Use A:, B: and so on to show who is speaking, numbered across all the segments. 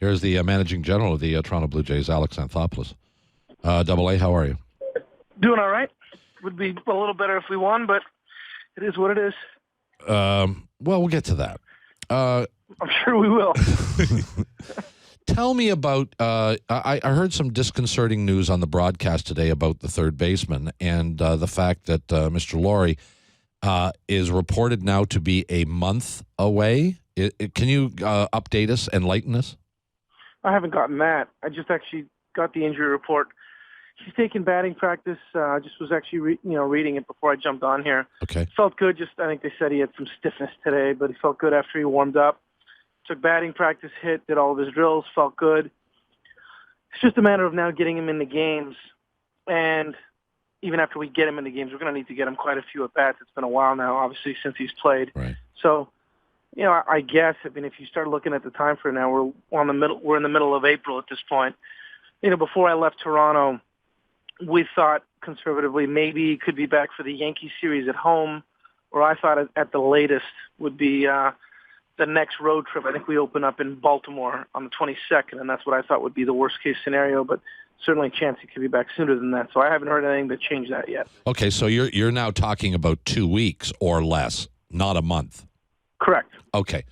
A: Here's the managing general of the Toronto Blue Jays, Alex Anthopoulos. Double A, how are you?
B: Doing all right. Would be a little better if we won, but it is what it is.
A: Well, we'll get to that.
B: I'm sure we will.
A: Tell me about, I heard some disconcerting news on the broadcast today about the third baseman and the fact that Mr. Lawrie is reported now to be a month away. Can you update us, enlighten us?
B: I haven't gotten that. I just actually got the injury report. He's taking batting practice. I just was actually reading it before I jumped on here.
A: Okay.
B: Felt good. I think they said he had some stiffness today, but he felt good after he warmed up. Took batting practice, did all of his drills, felt good. It's just a matter of now getting him in the games. And even after we get him in the games, we're going to need to get him quite a few at-bats. It's been a while now, obviously, since he's played.
A: Right.
B: So, I guess, if you start looking at the time for now, we're in the middle of April at this point. Before I left Toronto, we thought conservatively maybe he could be back for the Yankee series at home, or I thought at the latest would be the next road trip. I think we open up in Baltimore on the 22nd, and that's what I thought would be the worst-case scenario, but certainly a chance he could be back sooner than that. So I haven't heard anything to change that yet.
A: Okay, so you're now talking about 2 weeks or less, not a month.
B: Correct.
A: Okay.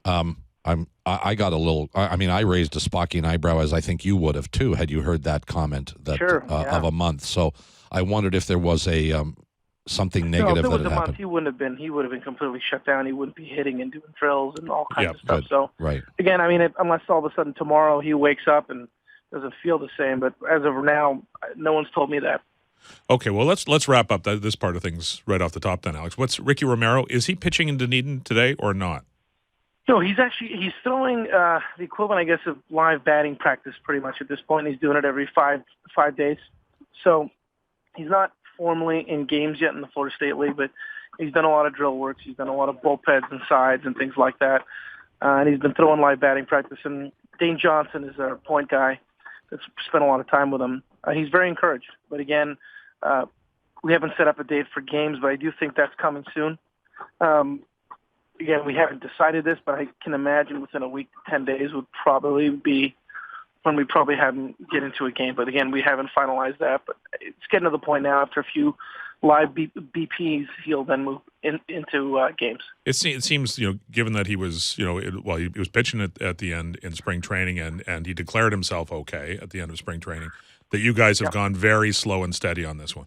A: I got a little. I raised a Spockian eyebrow, as I think you would have too, had you heard that comment that
B: Sure, yeah.
A: of a month. So I wondered if there was a something negative
B: if there
A: that
B: was
A: had
B: a month,
A: happened.
B: he wouldn't have been. He would have been completely shut down. He wouldn't be hitting and doing drills and all kinds of stuff.
A: Good.
B: So
A: right.
B: Again, unless all of a sudden tomorrow he wakes up and doesn't feel the same. But as of now, no one's told me that.
C: Okay, well let's wrap up this part of things right off the top then, Alex. What's Ricky Romero? Is he pitching in Dunedin today or not?
B: No, he's throwing the equivalent, I guess, of live batting practice pretty much at this point. He's doing it every five days. So he's not formally in games yet in the Florida State League, but he's done a lot of drill works. He's done a lot of bullpens and sides and things like that. And he's been throwing live batting practice. And Dane Johnson is our point guy that's spent a lot of time with him. He's very encouraged. But again, we haven't set up a date for games, but I do think that's coming soon. Again, we haven't decided this, but I can imagine within a week to 10 days would probably be when we probably have him get into a game. But again, we haven't finalized that. But it's getting to the point now after a few live BPs, he'll then move into games.
C: It seems, given that he was, he was pitching at the end in spring training and he declared himself okay at the end of spring training, that you guys have gone very slow and steady on this one.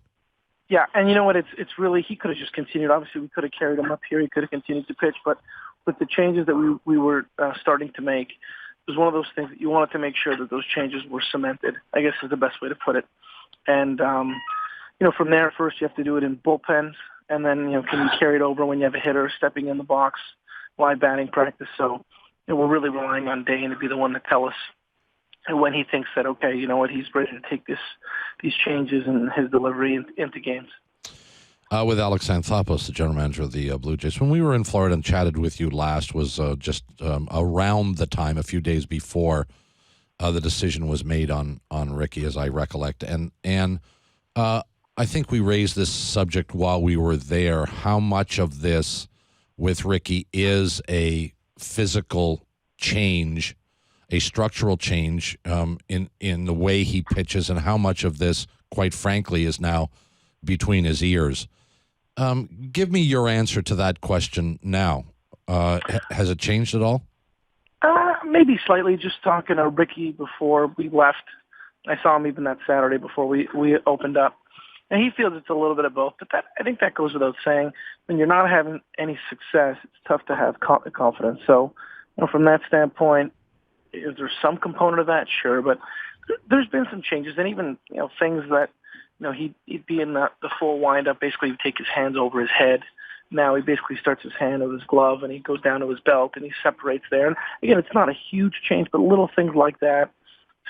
B: Yeah, and you know what? It's really, he could have just continued. Obviously, we could have carried him up here. He could have continued to pitch, but with the changes that we were starting to make, it was one of those things that you wanted to make sure that those changes were cemented, I guess is the best way to put it. And, from there, first you have to do it in bullpens, and then, can you carry it over when you have a hitter stepping in the box, live batting practice. So we're really relying on Dane to be the one to tell us when he thinks that, okay, he's ready to take these changes in his delivery into games.
A: With Alex Anthopoulos, the general manager of the Blue Jays. When we were in Florida and chatted with you last was just around the time, a few days before the decision was made on Ricky, as I recollect. And I think we raised this subject while we were there. How much of this with Ricky is a physical change, a structural change in the way he pitches, and how much of this, quite frankly, is now between his ears? Give me your answer to that question now. Has it changed at all?
B: Maybe slightly. Just talking to Ricky before we left. I saw him even that Saturday before we opened up. And he feels it's a little bit of both. But I think that goes without saying. When you're not having any success, it's tough to have confidence. So from that standpoint, is there some component of that? Sure. But there's been some changes. And even things that he'd be in the full windup. Basically, he'd take his hands over his head. Now he basically starts his hand with his glove, and he goes down to his belt, and he separates there. And again, it's not a huge change, but little things like that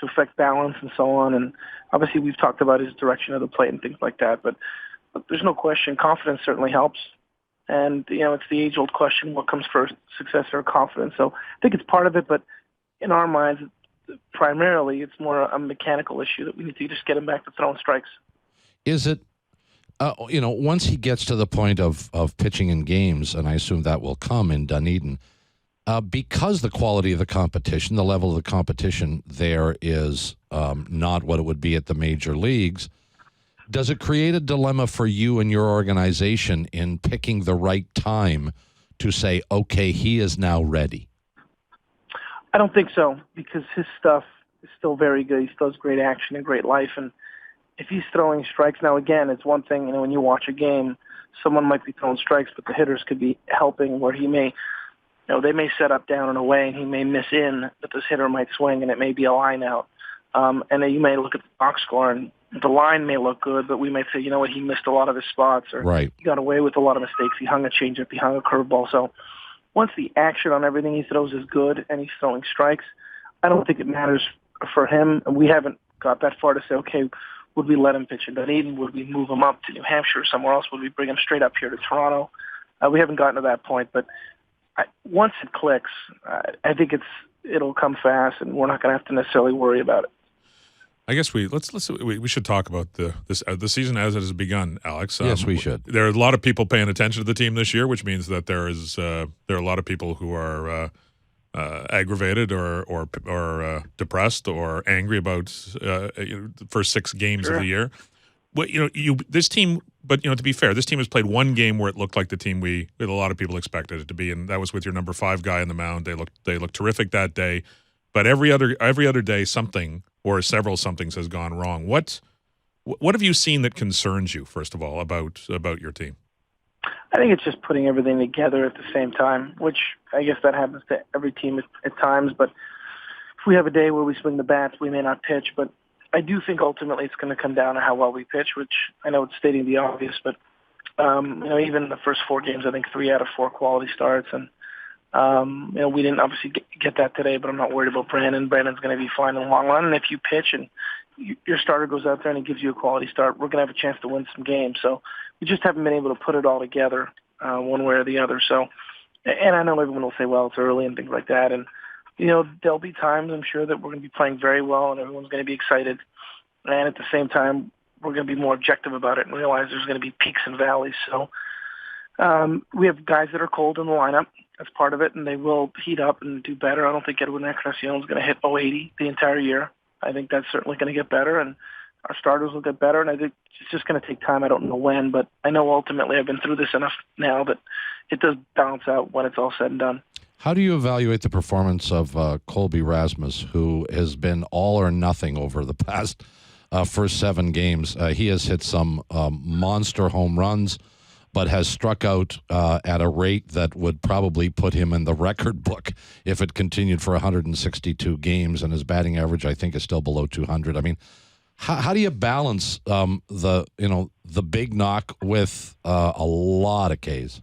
B: to affect balance and so on. And obviously, we've talked about his direction of the plate and things like that. But there's no question, confidence certainly helps. And it's the age-old question: what comes first, success or confidence? So I think it's part of it, but in our minds, primarily, it's more a mechanical issue that we need to just get him back to throwing strikes.
A: Is it, once he gets to the point of pitching in games, and I assume that will come in Dunedin, because the quality of the competition, the level of the competition there is not what it would be at the major leagues. Does it create a dilemma for you and your organization in picking the right time to say, okay, he is now ready?
B: I don't think so, because his stuff is still very good. He still has great action and great life. And if he's throwing strikes, now again, it's one thing, when you watch a game, someone might be throwing strikes, but the hitters could be helping where he may, they may set up down and away and he may miss in, but this hitter might swing and it may be a line out. And then you may look at the box score and the line may look good, but we might say, he missed a lot of his spots, or
A: right,
B: he got away with a lot of mistakes. He hung a changeup, he hung a curveball. So once the action on everything he throws is good and he's throwing strikes, I don't think it matters for him. And we haven't got that far to say, okay, would we let him pitch in Dunedin? Would we move him up to New Hampshire or somewhere else? Would we bring him straight up here to Toronto? We haven't gotten to that point, but once it clicks, I think it'll come fast, and we're not going to have to necessarily worry about it.
C: I guess we should talk about the season as it has begun, Alex.
A: Yes, we should.
C: There are a lot of people paying attention to the team this year, which means that there are a lot of people who are aggravated or depressed or angry about the first 6 games of the year. This team, but to be fair, this team has played one game where it looked like the team a lot of people expected it to be, and that was with your number 5 guy on the mound. They looked terrific that day, but every other day something or several somethings has gone wrong. What have you seen that concerns you, first of all, about your team?
B: I think it's just putting everything together at the same time, which I guess that happens to every team at times. But if we have a day where we swing the bats, we may not pitch. But I do think ultimately it's going to come down to how well we pitch, which I know it's stating the obvious. But, even in the first 4 games, I think 3 out of 4 quality starts. And, we didn't obviously get that today, but I'm not worried about Brandon. Brandon's going to be fine in the long run. And if you pitch and your starter goes out there and he gives you a quality start, we're going to have a chance to win some games. So we just haven't been able to put it all together one way or the other. So, and I know everyone will say, well, it's early and things like that. And, there'll be times, I'm sure, that we're going to be playing very well and everyone's going to be excited. And at the same time, we're going to be more objective about it and realize there's going to be peaks and valleys. So we have guys that are cold in the lineup. That's part of it, and they will heat up and do better. I don't think Edwin Encarnacion is going to hit 080 the entire year. I think that's certainly going to get better, and our starters will get better, and I think it's just going to take time. I don't know when, but I know ultimately I've been through this enough now that it does balance out when it's all said and done.
A: How do you evaluate the performance of Colby Rasmus, who has been all or nothing over the past first 7 games? He has hit some monster home runs, but has struck out at a rate that would probably put him in the record book if it continued for 162 games, and his batting average, I think, is still below 200. I mean, how do you balance the big knock with a lot of Ks?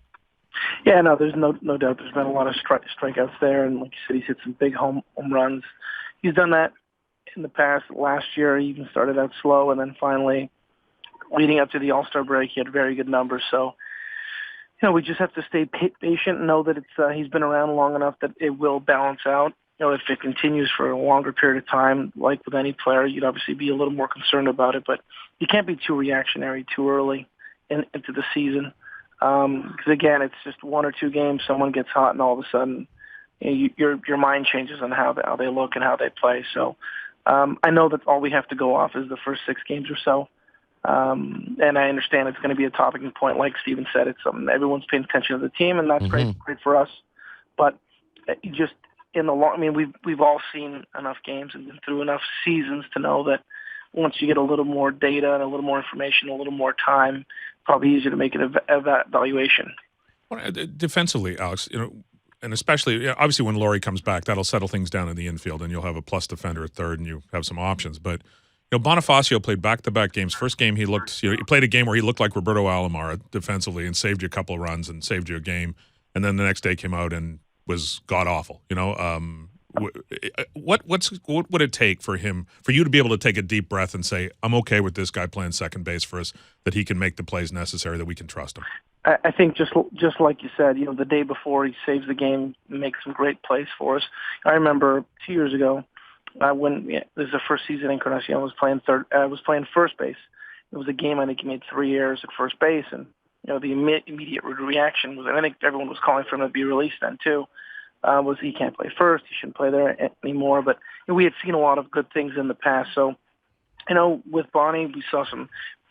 B: Yeah, no, there's no doubt. There's been a lot of strikeouts there, and like you said, he's hit some big home runs. He's done that in the past. Last year, he even started out slow, and then finally, leading up to the All-Star break, he had very good numbers. So, we just have to stay patient and know that he's been around long enough that it will balance out. If it continues for a longer period of time, like with any player, you'd obviously be a little more concerned about it. But you can't be too reactionary too early into the season. Because, again, it's just 1 or 2 games, someone gets hot, and all of a sudden your mind changes on how they look and how they play. So I know that all we have to go off is the first 6 games or so. And I understand it's going to be a talking point. Like Steven said, it's something everyone's paying attention to the team, and that's great for us. But just in the long, we've all seen enough games and been through enough seasons to know that once you get a little more data and a little more information, a little more time, probably easier to make an evaluation.
C: Well, defensively, Alex, and especially, obviously when Lawrie comes back, that'll settle things down in the infield, and you'll have a plus defender at third, and you have some options. But Bonifacio played back-to-back games. First game, he looked. He played a game where he looked like Roberto Alomar defensively and saved you a couple of runs and saved you a game. And then the next day came out and was god awful. What would it take for you to be able to take a deep breath and say, I'm okay with this guy playing second base for us, that he can make the plays necessary, that we can trust him?
B: I think just like you said, the day before he saves the game, makes some great plays for us. I remember 2 years ago when this is the first season Encarnacion was playing first base. It was a game I think he made 3 errors at first base, and the immediate reaction was, I think everyone was calling for him to be released then too. was he can't play first, he shouldn't play there anymore. But we had seen a lot of good things in the past. So, with Bonnie, we saw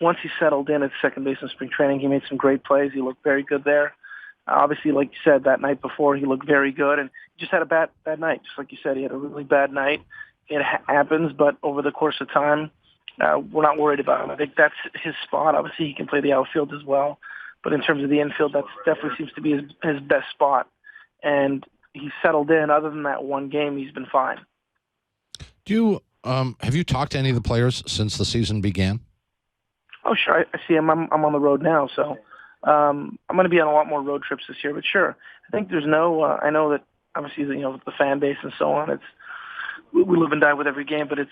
B: once he settled in at second base in spring training, he made some great plays. He looked very good there. Obviously, like you said, that night before, he looked very good, and he just had a bad night. Just like you said, he had a really bad night. It happens, but over the course of time, we're not worried about him. I think that's his spot. Obviously, he can play the outfield as well, but in terms of the infield, that definitely seems to be his best spot. And he settled in. Other than that one game, he's been fine.
A: Have you talked to any of the players since the season began?
B: Oh, sure. I see him. I'm on the road now, so I'm going to be on a lot more road trips this year. But sure, I think there's no. I know that obviously, the fan base and so on. We live and die with every game, but it's.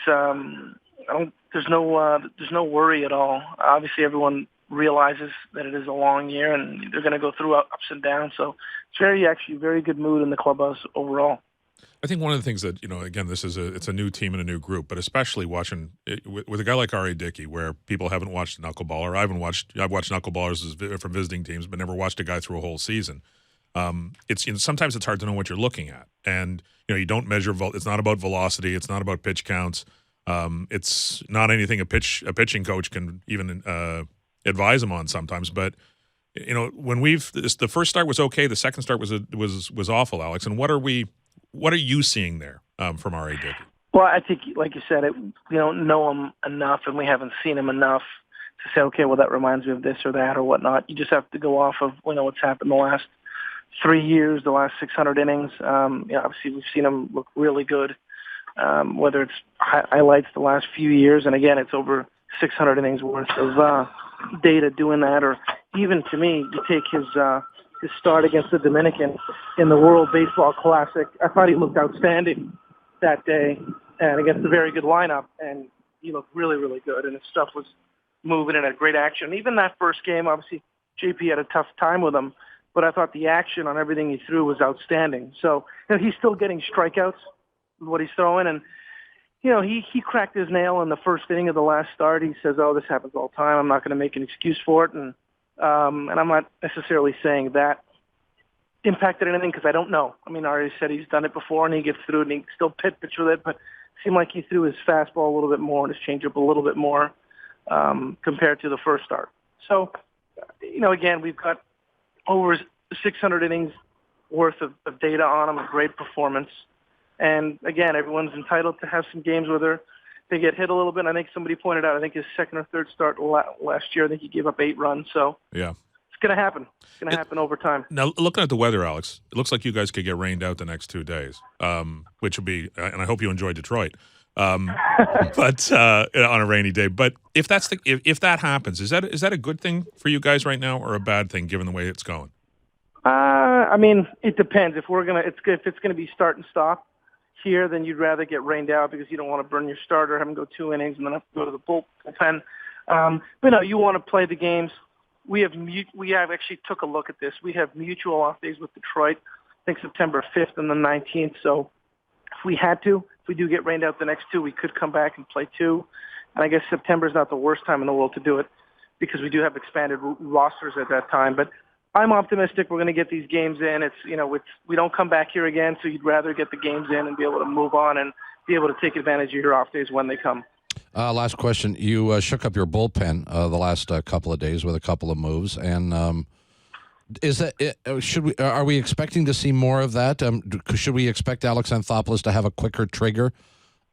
B: There's no worry at all. Obviously, everyone realizes that it is a long year and they're going to go through ups and downs. So it's actually very good mood in the clubhouse overall.
C: I think one of the things that, again, it's a new team and a new group, but especially watching it, with a guy like R.A. Dickey, where people haven't watched a knuckleballer. I've watched knuckleballers from visiting teams, but never watched a guy through a whole season. Sometimes it's hard to know what you're looking at, and you don't measure. It's not about velocity. It's not about pitch counts. It's not anything a pitching coach can even advise him on sometimes. But when the first start was okay, the second start was awful, Alex. And what are you seeing there from R.A. Dickey?
B: Well, I think, like you said, we don't know him enough, and we haven't seen him enough to say, okay, well, that reminds me of this or that or whatnot. You just have to go off of what's happened the last 3 years, the last 600 innings. Obviously, we've seen him look really good. Whether it's highlights the last few years, and again, it's over 600 innings worth of data doing that, or even to me, you take his start against the Dominican in the World Baseball Classic. I thought he looked outstanding that day, and against a very good lineup, and he looked really, really good, and his stuff was moving and had great action. Even that first game, obviously, JP had a tough time with him, but I thought the action on everything he threw was outstanding. So he's still getting strikeouts with what he's throwing, and he cracked his nail in the first inning of the last start. He says, "Oh, this happens all the time. I'm not going to make an excuse for it," and I'm not necessarily saying that impacted anything because I don't know. I mean, Ari said he's done it before and he gets through it and he still pitch with it, but it seemed like he threw his fastball a little bit more and his changeup a little bit more compared to the first start. So, again, we've got over 600 innings worth of data on him, a great performance. And, again, everyone's entitled to have some games where they get hit a little bit. I think somebody pointed out, I think his second or third start last year, I think he gave up 8 runs. So
C: yeah,
B: it's going to happen. It's going to happen over time.
C: Now, looking at the weather, Alex, it looks like you guys could get rained out the next 2 days, which will be, and I hope you enjoy Detroit, but on a rainy day. But if that happens, is that a good thing for you guys right now, or a bad thing given the way it's going?
B: I mean, it depends. If it's gonna be start and stop here, then you'd rather get rained out because you don't want to burn your starter, have him go 2 innings, and then have to go to the bullpen. But no, you want to play the games. We have actually took a look at this. We have mutual off days with Detroit. I think September 5th and the 19th. So if we do get rained out the next 2, we could come back and play 2. And I guess September is not the worst time in the world to do it because we do have expanded rosters at that time. But I'm optimistic we're going to get these games in. We don't come back here again, so you'd rather get the games in and be able to move on and be able to take advantage of your off days when they come.
A: Last question. You shook up your bullpen the last couple of days with a couple of moves, and are we expecting to see more of that? Should we expect Alex Anthopoulos to have a quicker trigger,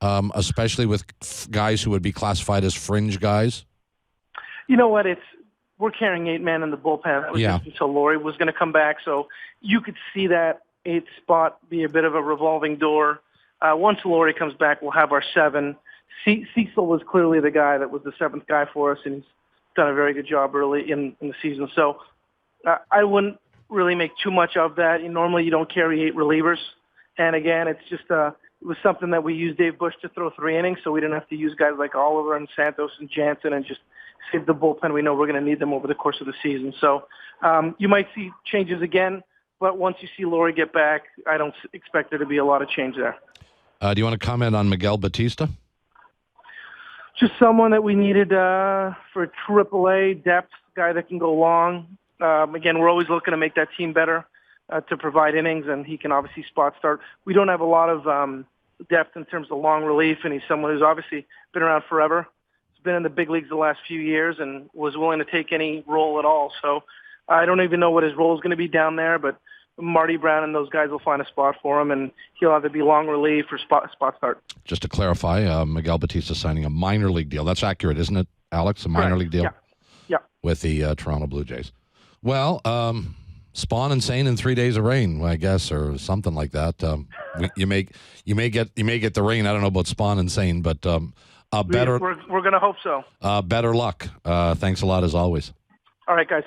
A: especially with guys who would be classified as fringe guys?
B: You know what? We're carrying 8 men in the bullpen. That was just until Lawrie was going to come back. So you could see that 8th spot be a bit of a revolving door. Once Lawrie comes back, we'll have our 7. Cecil was clearly the guy that was the 7th guy for us, and he's done a very good job early in the season. So I wouldn't really make too much of that. Normally you don't carry 8 relievers. And again, it's just it was something that we used Dave Bush to throw 3 innings, so we didn't have to use guys like Oliver and Santos and Jansen and just save the bullpen. We know we're going to need them over the course of the season. So you might see changes again, but once you see Lawrie get back, I don't expect there to be a lot of change there.
A: Do you want to comment on Miguel Batista?
B: Just someone that we needed for AAA depth, guy that can go long. Again, we're always looking to make that team better. to provide innings, and he can obviously spot start. We don't have a lot of depth in terms of long relief, and he's someone who's obviously been around forever. He's been in the big leagues the last few years and was willing to take any role at all. So I don't even know what his role is going to be down there, but Marty Brown and those guys will find a spot for him, and he'll either be long relief or spot start.
A: Just to clarify, Miguel Batista signing a minor league deal. That's accurate, isn't it, Alex? A minor league deal?
B: Yeah.
A: With the Toronto Blue Jays. Well, spawn and sane in 3 days of rain, I guess, or something like that. You may get the rain. I don't know about spawn and sane, but better.
B: We're going to hope so.
A: Better luck. Thanks a lot as always.
B: All right, guys.